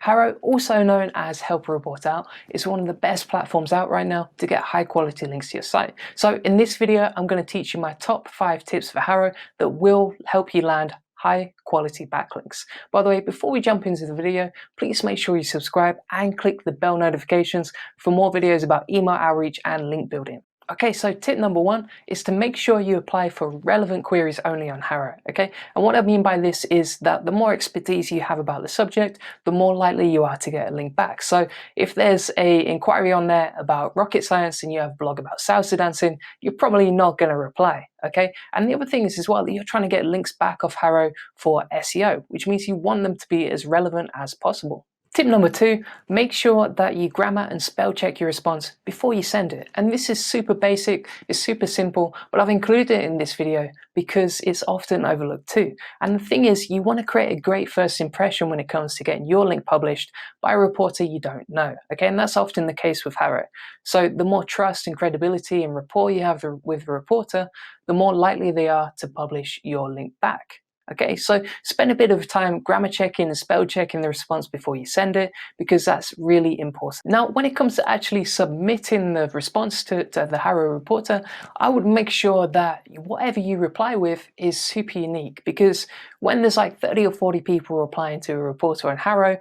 HARO, also known as Help a Report Out, is one of the best platforms out right now to get high quality links to your site. So in this video, I'm going to teach you my top 5 tips for HARO that will help you land high quality backlinks. By the way, before we jump into the video, please make sure you subscribe and click the bell notifications for more videos about email outreach and link building. Okay, so tip number 1 is to make sure you apply for relevant queries only on HARO, okay? And what I mean by this is that the more expertise you have about the subject, the more likely you are to get a link back. So if there's a inquiry on there about rocket science and you have a blog about salsa dancing, you're probably not going to reply, okay? And the other thing is as well that you're trying to get links back off HARO for SEO, which means you want them to be as relevant as possible. Tip number 2, make sure that you grammar and spell check your response before you send it. And this is super basic, it's super simple, but I've included it in this video because it's often overlooked too. And the thing is, you want to create a great first impression when it comes to getting your link published by a reporter you don't know, okay? And that's often the case with HARO. So the more trust and credibility and rapport you have with the reporter, the more likely they are to publish your link back. Okay, so spend a bit of time grammar checking and spell checking the response before you send it, because that's really important. Now, when it comes to actually submitting the response to the HARO reporter, I would make sure that whatever you reply with is super unique, because when there's like 30 or 40 people replying to a reporter on HARO,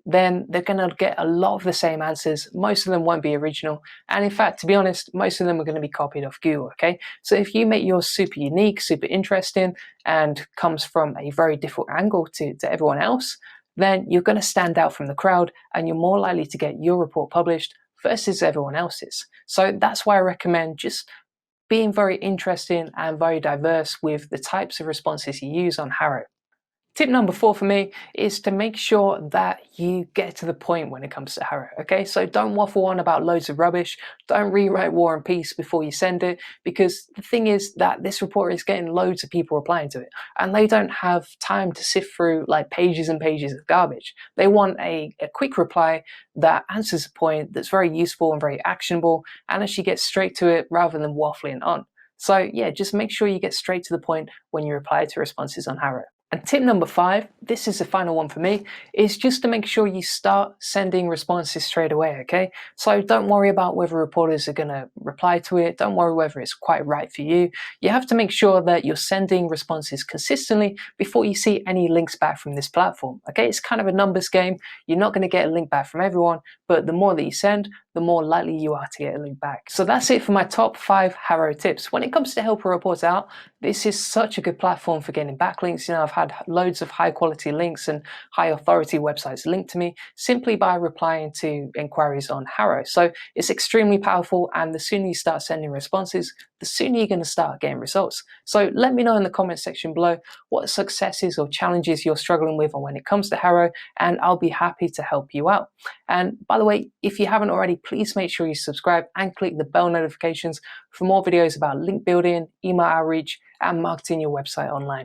then they're going to get a lot of the same answers. Most of them won't be original. And in fact, to be honest, most of them are going to be copied off Google, okay? So if you make yours super unique, super interesting, and comes from a very different angle to everyone else, then you're going to stand out from the crowd and you're more likely to get your report published versus everyone else's. So that's why I recommend just being very interesting and very diverse with the types of responses you use on HARO. Tip number 4 for me is to make sure that you get to the point when it comes to HARO, okay? So don't waffle on about loads of rubbish, don't rewrite War and Peace before you send it, because the thing is that this report is getting loads of people replying to it, and they don't have time to sift through like pages and pages of garbage. They want a quick reply that answers the point, that's very useful and very actionable, and actually gets straight to it rather than waffling on. So yeah, just make sure you get straight to the point when you reply to responses on HARO. And tip number 5, this is the final one for me, is just to make sure you start sending responses straight away, okay? So don't worry about whether reporters are going to reply to it. Don't worry whether it's quite right for you. You have to make sure that you're sending responses consistently before you see any links back from this platform, okay? It's kind of a numbers game. You're not going to get a link back from everyone, but the more that you send, the more likely you are to get a link back. So that's it for my top 5 HARO tips. When it comes to Help a Report Out, this is such a good platform for getting backlinks. You know, I've had loads of high quality links and high authority websites linked to me simply by replying to inquiries on HARO. So it's extremely powerful, and the sooner you start sending responses, the sooner you're going to start getting results. So let me know in the comment section below what successes or challenges you're struggling with when it comes to HARO, and I'll be happy to help you out. And by the way, if you haven't already, please make sure you subscribe and click the bell notifications for more videos about link building, email outreach, and marketing your website online.